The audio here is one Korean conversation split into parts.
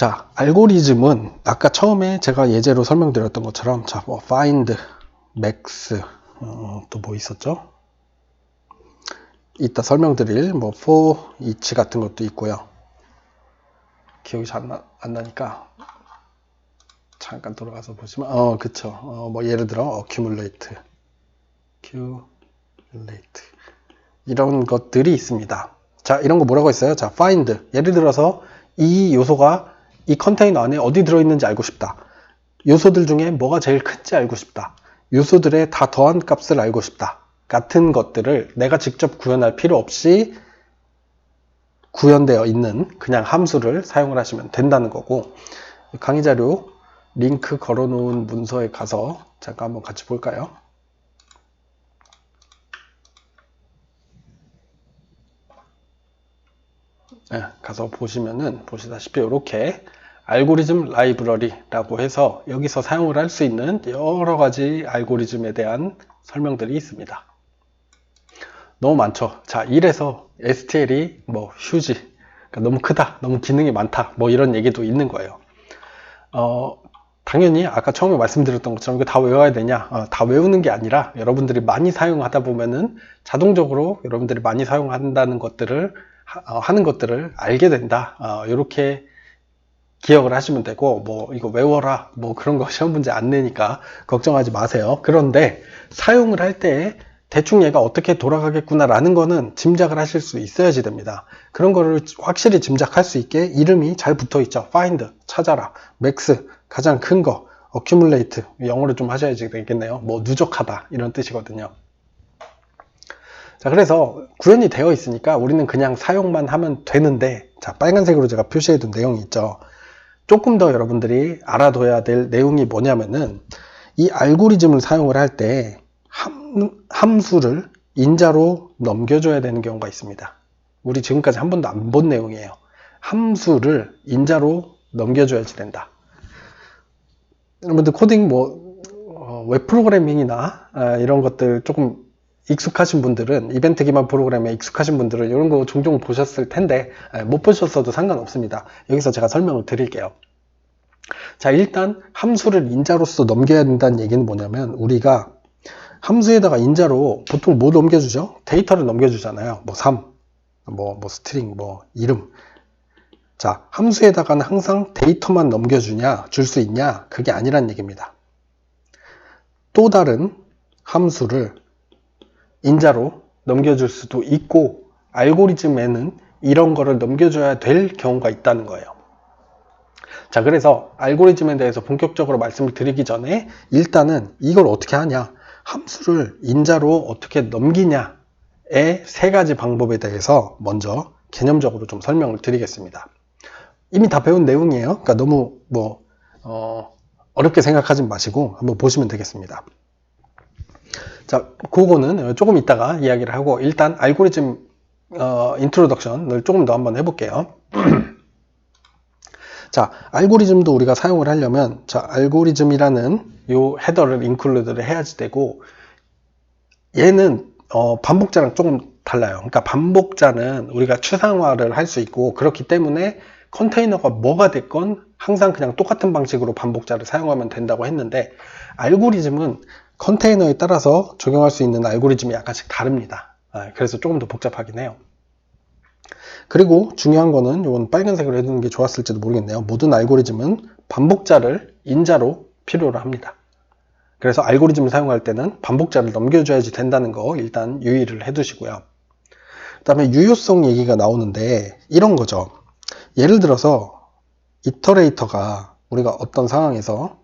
자, 알고리즘은 아까 처음에 제가 예제로 설명드렸던 것처럼 자, 뭐 find, max, 또 뭐 있었죠? 이따 설명드릴 뭐 for, each 같은 것도 있고요. 기억이 잘 안 나니까 잠깐 돌아가서 보시면 그쵸. 뭐 예를 들어 accumulate 이런 것들이 있습니다. 자, 이런 거 뭐라고 했어요? 자, find. 예를 들어서 이 요소가 이 컨테이너 안에 어디 들어있는지 알고 싶다. 요소들 중에 뭐가 제일 큰지 알고 싶다. 요소들의 다 더한 값을 알고 싶다. 같은 것들을 내가 직접 구현할 필요 없이 구현되어 있는 그냥 함수를 사용을 하시면 된다는 거고, 강의 자료 링크 걸어 놓은 문서에 가서 잠깐 한번 같이 볼까요? 네, 가서 보시면은 보시다시피 이렇게 알고리즘 라이브러리라고 해서 여기서 사용을 할 수 있는 여러 가지 알고리즘에 대한 설명들이 있습니다. 너무 많죠. 자, 이래서 STL이 뭐 휴지, 그러니까 너무 크다, 너무 기능이 많다, 뭐 이런 얘기도 있는 거예요. 당연히 아까 처음에 말씀드렸던 것처럼 이거 다 외워야 되냐? 다 외우는 게 아니라 여러분들이 많이 사용하다 보면은 자동적으로 여러분들이 많이 사용한다는 것들을 하는 것들을 알게 된다. 이렇게 기억을 하시면 되고, 뭐 이거 외워라, 뭐 그런 거 시험 문제 안 내니까 걱정하지 마세요. 그런데 사용을 할 때 대충 얘가 어떻게 돌아가겠구나 라는 거는 짐작을 하실 수 있어야지 됩니다. 그런 거를 확실히 짐작할 수 있게 이름이 잘 붙어 있죠. find, 찾아라, max, 가장 큰 거, accumulate, 영어로 좀 하셔야지 되겠네요. 뭐 누적하다 이런 뜻이거든요. 자, 그래서 구현이 되어 있으니까 우리는 그냥 사용만 하면 되는데, 자, 빨간색으로 제가 표시해 둔 내용이 있죠. 조금 더 여러분들이 알아둬야 될 내용이 뭐냐면은 이 알고리즘을 사용을 할 때 함수를 인자로 넘겨줘야 되는 경우가 있습니다. 우리 지금까지 한 번도 안 본 내용이에요. 함수를 인자로 넘겨줘야지 된다. 여러분들 코딩 웹 프로그래밍이나 이런 것들 조금 익숙하신 분들은, 이벤트 기반 프로그램에 익숙하신 분들은 이런 거 종종 보셨을 텐데 못 보셨어도 상관없습니다. 여기서 제가 설명을 드릴게요. 자, 일단 함수를 인자로서 넘겨야 된다는 얘기는 뭐냐면, 우리가 함수에다가 인자로 보통 뭐 넘겨주죠? 데이터를 넘겨주잖아요. 뭐 3, 뭐 스트링, 뭐 이름. 자, 함수에다가는 항상 데이터만 넘겨주냐, 줄 수 있냐? 그게 아니란 얘기입니다. 또 다른 함수를 인자로 넘겨줄 수도 있고, 알고리즘에는 이런 거를 넘겨줘야 될 경우가 있다는 거예요. 자, 그래서 알고리즘에 대해서 본격적으로 말씀을 드리기 전에 일단은 이걸 어떻게 하냐, 함수를 인자로 어떻게 넘기냐의 세 가지 방법에 대해서 먼저 개념적으로 좀 설명을 드리겠습니다. 이미 다 배운 내용이에요. 그러니까 너무 어렵게 생각하지 마시고 한번 보시면 되겠습니다. 자, 그거는 조금 이따가 이야기를 하고, 일단 알고리즘 인트로덕션을 조금 더 한번 해볼게요. 자, 알고리즘도 우리가 사용을 하려면, 자, 알고리즘이라는 요 헤더를 인클루드를 해야지 되고, 얘는 반복자랑 조금 달라요. 그러니까 반복자는 우리가 추상화를 할 수 있고, 그렇기 때문에 컨테이너가 뭐가 됐건 항상 그냥 똑같은 방식으로 반복자를 사용하면 된다고 했는데, 알고리즘은 컨테이너에 따라서 적용할 수 있는 알고리즘이 약간씩 다릅니다. 그래서 조금 더 복잡하긴 해요. 그리고 중요한 거는 이건 빨간색으로 해두는 게 좋았을지도 모르겠네요. 모든 알고리즘은 반복자를 인자로 필요로 합니다. 그래서 알고리즘을 사용할 때는 반복자를 넘겨줘야지 된다는 거 일단 유의를 해두시고요. 그 다음에 유효성 얘기가 나오는데 이런 거죠. 예를 들어서 이터레이터가 우리가 어떤 상황에서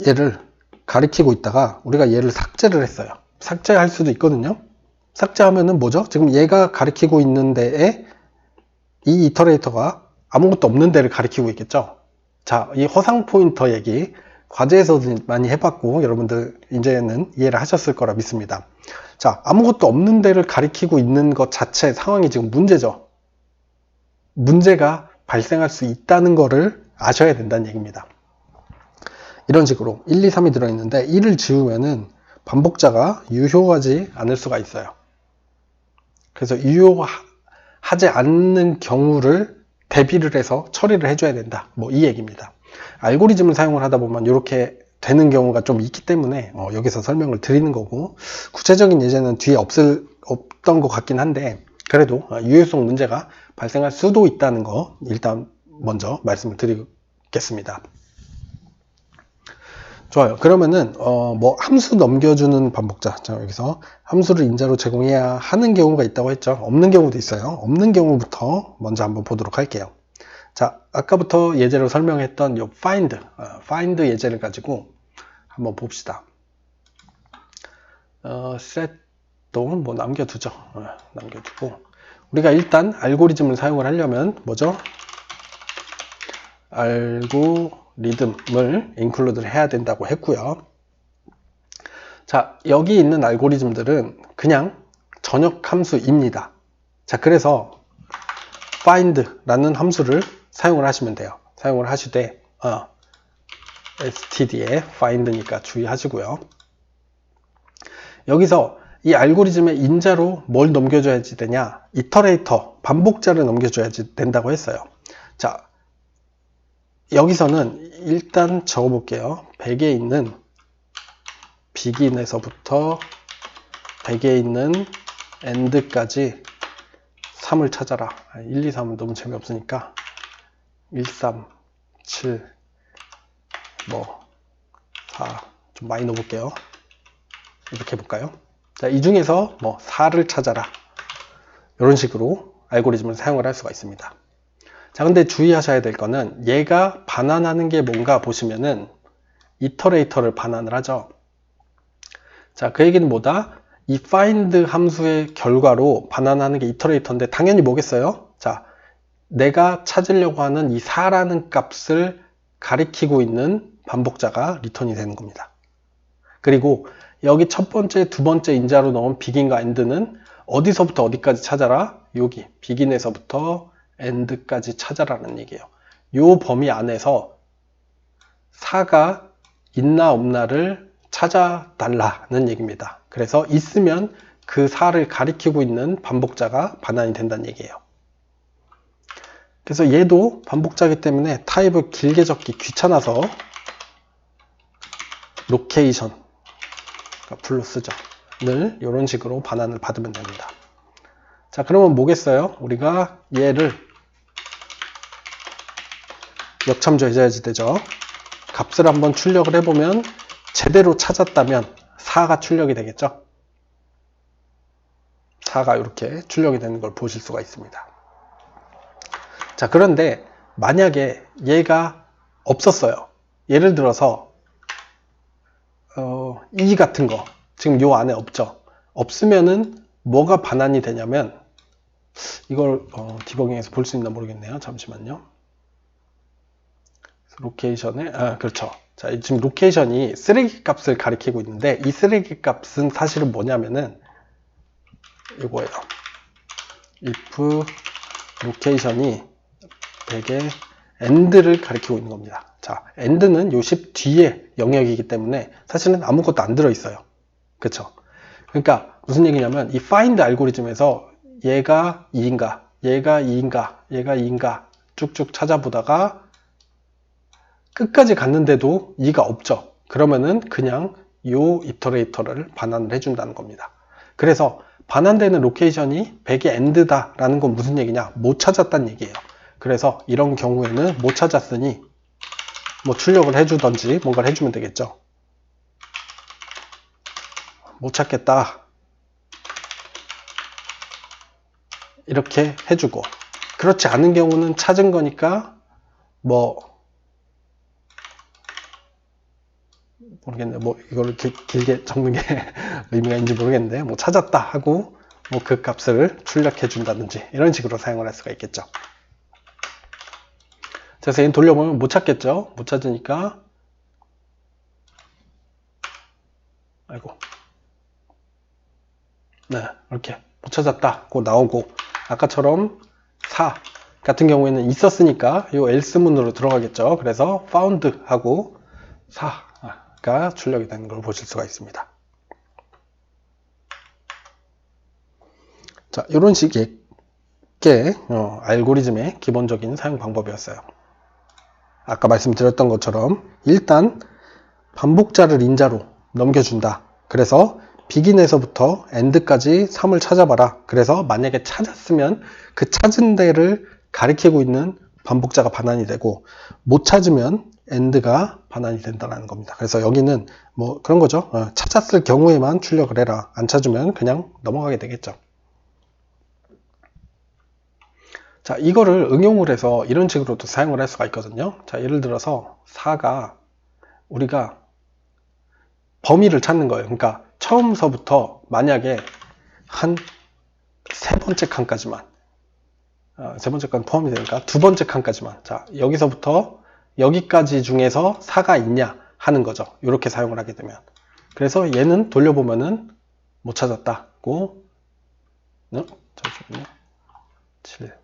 얘를 가리키고 있다가 우리가 얘를 삭제를 했어요. 삭제할 수도 있거든요. 삭제하면은 뭐죠? 지금 얘가 가리키고 있는 데에 이 이터레이터가 아무것도 없는 데를 가리키고 있겠죠. 자, 이 허상 포인터 얘기 과제에서도 많이 해봤고 여러분들 이제는 이해를 하셨을 거라 믿습니다. 자, 아무것도 없는 데를 가리키고 있는 것 자체 상황이 지금 문제죠. 문제가 발생할 수 있다는 거를 아셔야 된다는 얘기입니다. 이런 식으로 1, 2, 3이 들어있는데 1을 지우면은 반복자가 유효하지 않을 수가 있어요. 그래서 유효하지 않는 경우를 대비를 해서 처리를 해줘야 된다. 뭐 이 얘기입니다. 알고리즘을 사용을 하다 보면 이렇게 되는 경우가 좀 있기 때문에 여기서 설명을 드리는 거고, 구체적인 예제는 뒤에 없던 것 같긴 한데 그래도 유효성 문제가 발생할 수도 있다는 거 일단 먼저 말씀을 드리겠습니다. 좋아요. 그러면은 뭐 함수 넘겨주는 반복자. 자, 여기서 함수를 인자로 제공해야 하는 경우가 있다고 했죠. 없는 경우도 있어요. 없는 경우부터 먼저 한번 보도록 할게요. 자, 아까부터 예제로 설명했던 이 find 예제를 가지고 한번 봅시다. set도 뭐 남겨두죠. 남겨두고 우리가 일단 알고리즘을 사용을 하려면 뭐죠? 알고리즘을 include를 해야 된다고 했고요. 자, 여기 있는 알고리즘들은 그냥 전역 함수입니다. 자, 그래서 find라는 함수를 사용을 하시면 돼요. 사용을 하시되 std에 find니까 주의하시고요. 여기서 이 알고리즘의 인자로 뭘 넘겨줘야지 되냐? 이터레이터, 반복자를 넘겨줘야지 된다고 했어요. 자, 여기서는 일단 적어볼게요. 100에 있는 begin에서부터 100에 있는 end까지 3을 찾아라. 1, 2, 3은 너무 재미없으니까 1, 3, 7, 뭐 4, 좀 많이 넣어볼게요. 이렇게 해볼까요? 자, 이 중에서 뭐 4를 찾아라. 이런 식으로 알고리즘을 사용을 할 수가 있습니다. 자, 근데 주의하셔야 될 거는 얘가 반환하는 게 뭔가 보시면은 이터레이터를 반환을 하죠. 자, 그 얘기는 뭐다? 이 find 함수의 결과로 반환하는 게 이터레이터인데 당연히 뭐겠어요? 자, 내가 찾으려고 하는 이 4라는 값을 가리키고 있는 반복자가 리턴이 되는 겁니다. 그리고 여기 첫 번째, 두 번째 인자로 넣은 begin과 end는 어디서부터 어디까지 찾아라? 여기 begin에서부터 end까지 찾아라는 얘기예요. 이 범위 안에서 4가 있나 없나를 찾아달라는 얘기입니다. 그래서 있으면 그 4를 가리키고 있는 반복자가 반환이 된다는 얘기예요. 그래서 얘도 반복자이기 때문에 타입을 길게 적기 귀찮아서 로케이션 풀로 쓰죠. 늘 이런 식으로 반환을 받으면 됩니다. 자, 그러면 뭐겠어요? 우리가 얘를 역참조해줘야지 되죠. 값을 한번 출력을 해보면 제대로 찾았다면 4가 출력이 되겠죠. 4가 이렇게 출력이 되는 걸 보실 수가 있습니다. 자, 그런데 만약에 얘가 없었어요. 예를 들어서 2 같은 거 지금 요 안에 없죠. 없으면은 뭐가 반환이 되냐면 이걸 디버깅에서 볼 수 있나 모르겠네요. 잠시만요. 로케이션에 그렇죠. 자, 지금 로케이션이 쓰레기 값을 가리키고 있는데 이 쓰레기 값은 사실은 뭐냐면은 이거예요. if 로케이션이 100의 end를 가리키고 있는 겁니다. 자, end는 요 10 뒤에 영역이기 때문에 사실은 아무것도 안 들어있어요. 그쵸? 그러니까 무슨 얘기냐면 이 find 알고리즘에서 얘가 2인가, 얘가 2인가, 얘가 2인가 쭉쭉 찾아보다가 끝까지 갔는데도 2가 없죠. 그러면은 그냥 요 이터레이터를 반환을 해준다는 겁니다. 그래서 반환되는 로케이션이 100의 end다 라는 건 무슨 얘기냐? 못 찾았다는 얘기예요. 그래서 이런 경우에는 못 찾았으니 뭐 출력을 해주던지 뭔가를 해주면 되겠죠. 못 찾겠다. 이렇게 해주고, 그렇지 않은 경우는 찾은 거니까 뭐 모르겠네. 뭐 이걸 길게 적는 게 의미가 있는지 모르겠는데 뭐 찾았다 하고 뭐 그 값을 출력해 준다든지 이런 식으로 사용을 할 수가 있겠죠. 그래서 얘는 돌려보면 못 찾겠죠. 못 찾으니까 아이고 네 이렇게 못 찾았다 고 나오고, 아까처럼 4 같은 경우에는 있었으니까 이 else 문으로 들어가겠죠. 그래서 found 하고 4가 출력이 되는 걸 보실 수가 있습니다. 자, 이런 식의 게 알고리즘의 기본적인 사용 방법이었어요. 아까 말씀드렸던 것처럼 일단 반복자를 인자로 넘겨준다. 그래서 비긴에서부터 엔드까지 3을 찾아봐라. 그래서 만약에 찾았으면 그 찾은 데를 가리키고 있는 반복자가 반환이 되고, 못 찾으면 엔드가 반환이 된다는 겁니다. 그래서 여기는 뭐 그런 거죠. 찾았을 경우에만 출력을 해라. 안 찾으면 그냥 넘어가게 되겠죠. 자, 이거를 응용을 해서 이런 식으로도 사용을 할 수가 있거든요. 자, 예를 들어서 4가 우리가 범위를 찾는 거예요. 그러니까 처음서부터 만약에 한 세 번째 칸까지만, 세 번째 칸 포함이 되니까 두 번째 칸까지만, 자, 여기서부터 여기까지 중에서 4가 있냐 하는 거죠. 이렇게 사용을 하게 되면. 그래서 얘는 돌려보면은 못 찾았다고, 잠시만요. 7.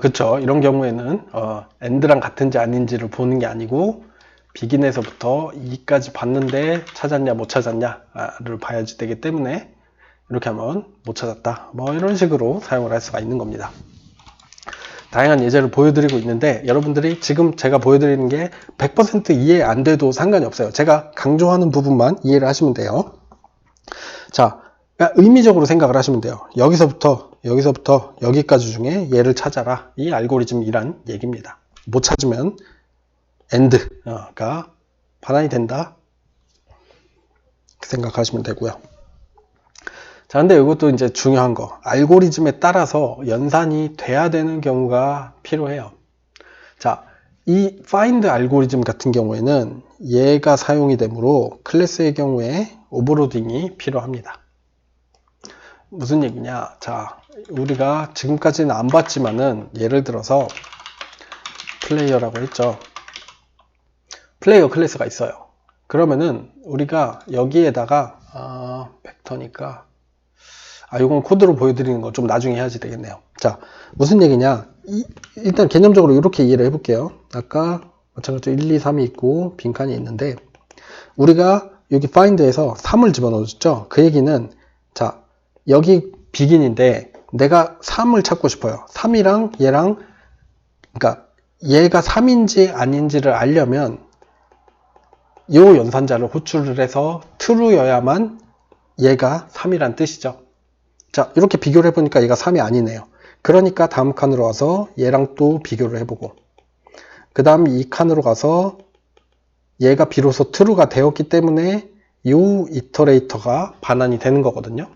그쵸. 이런 경우에는 end랑 같은지 아닌지를 보는 게 아니고 비긴에서부터 2까지 봤는데 찾았냐 못 찾았냐를 봐야지 되기 때문에 이렇게 하면 못 찾았다. 뭐 이런 식으로 사용을 할 수가 있는 겁니다. 다양한 예제를 보여드리고 있는데 여러분들이 지금 제가 보여드리는 게 100% 이해 안 돼도 상관이 없어요. 제가 강조하는 부분만 이해를 하시면 돼요. 자, 의미적으로 생각을 하시면 돼요. 여기서부터 여기까지 중에 얘를 찾아라. 이 알고리즘이란 얘기입니다. 못 찾으면 end가 반환이 된다. 생각하시면 되고요. 자, 근데 이것도 이제 중요한 거. 알고리즘에 따라서 연산이 돼야 되는 경우가 필요해요. 자, 이 find 알고리즘 같은 경우에는 얘가 사용이 되므로 클래스의 경우에 오버로딩이 필요합니다. 무슨 얘기냐? 자, 우리가 지금까지는 안 봤지만은 예를 들어서 플레이어라고 했죠. 플레이어 클래스가 있어요. 그러면은 우리가 여기에다가 벡터니까 이건 코드로 보여드리는 거 좀 나중에 해야지 되겠네요. 자, 무슨 얘기냐? 일단 개념적으로 이렇게 이해를 해볼게요. 아까 마찬가지로 1, 2, 3이 있고 빈칸이 있는데 우리가 여기 find에서 3을 집어넣었죠. 그 얘기는 자, 여기 비긴인데 내가 3을 찾고 싶어요. 3이랑 얘랑, 그러니까 얘가 3인지 아닌지를 알려면 이 연산자를 호출을 해서 true여야만 얘가 3이란 뜻이죠. 자, 이렇게 비교를 해보니까 얘가 3이 아니네요. 그러니까 다음 칸으로 와서 얘랑 또 비교를 해보고, 그 다음 이 칸으로 가서 얘가 비로소 true가 되었기 때문에 이 이터레이터가 반환이 되는 거거든요.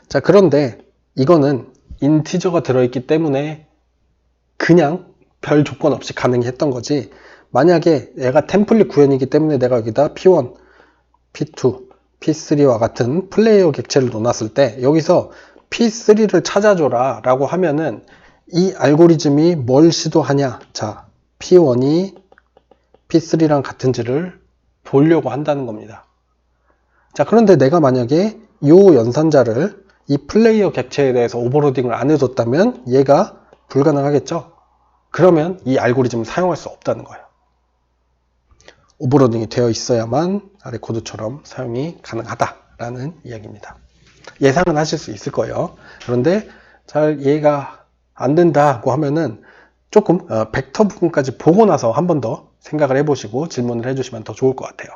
자, 그런데 이거는 인티저가 들어있기 때문에 그냥 별 조건 없이 가능했던 거지, 만약에 얘가 템플릿 구현이기 때문에 내가 여기다 P1, P2, P3와 같은 플레이어 객체를 놓았을 때 여기서 P3를 찾아줘라 라고 하면은 이 알고리즘이 뭘 시도하냐? 자, P1이 P3랑 같은지를 보려고 한다는 겁니다. 자, 그런데 내가 만약에 이 연산자를 이 플레이어 객체에 대해서 오버로딩을 안 해뒀다면 얘가 불가능하겠죠? 그러면 이 알고리즘을 사용할 수 없다는 거예요. 오버로딩이 되어 있어야만 아래 코드처럼 사용이 가능하다라는 이야기입니다. 예상은 하실 수 있을 거예요. 그런데 잘 이해가 안 된다고 하면은 조금 벡터 부분까지 보고 나서 한 번 더 생각을 해보시고 질문을 해주시면 더 좋을 것 같아요.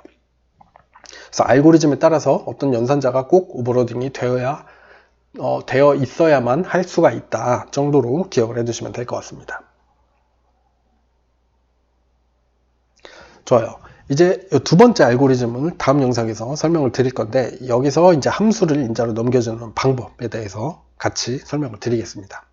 그래서 알고리즘에 따라서 어떤 연산자가 꼭 오버로딩이 되어 있어야만 할 수가 있다 정도로 기억을 해두시면 될 것 같습니다. 좋아요. 이제 두 번째 알고리즘을 다음 영상에서 설명을 드릴 건데 여기서 이제 함수를 인자로 넘겨주는 방법에 대해서 같이 설명을 드리겠습니다.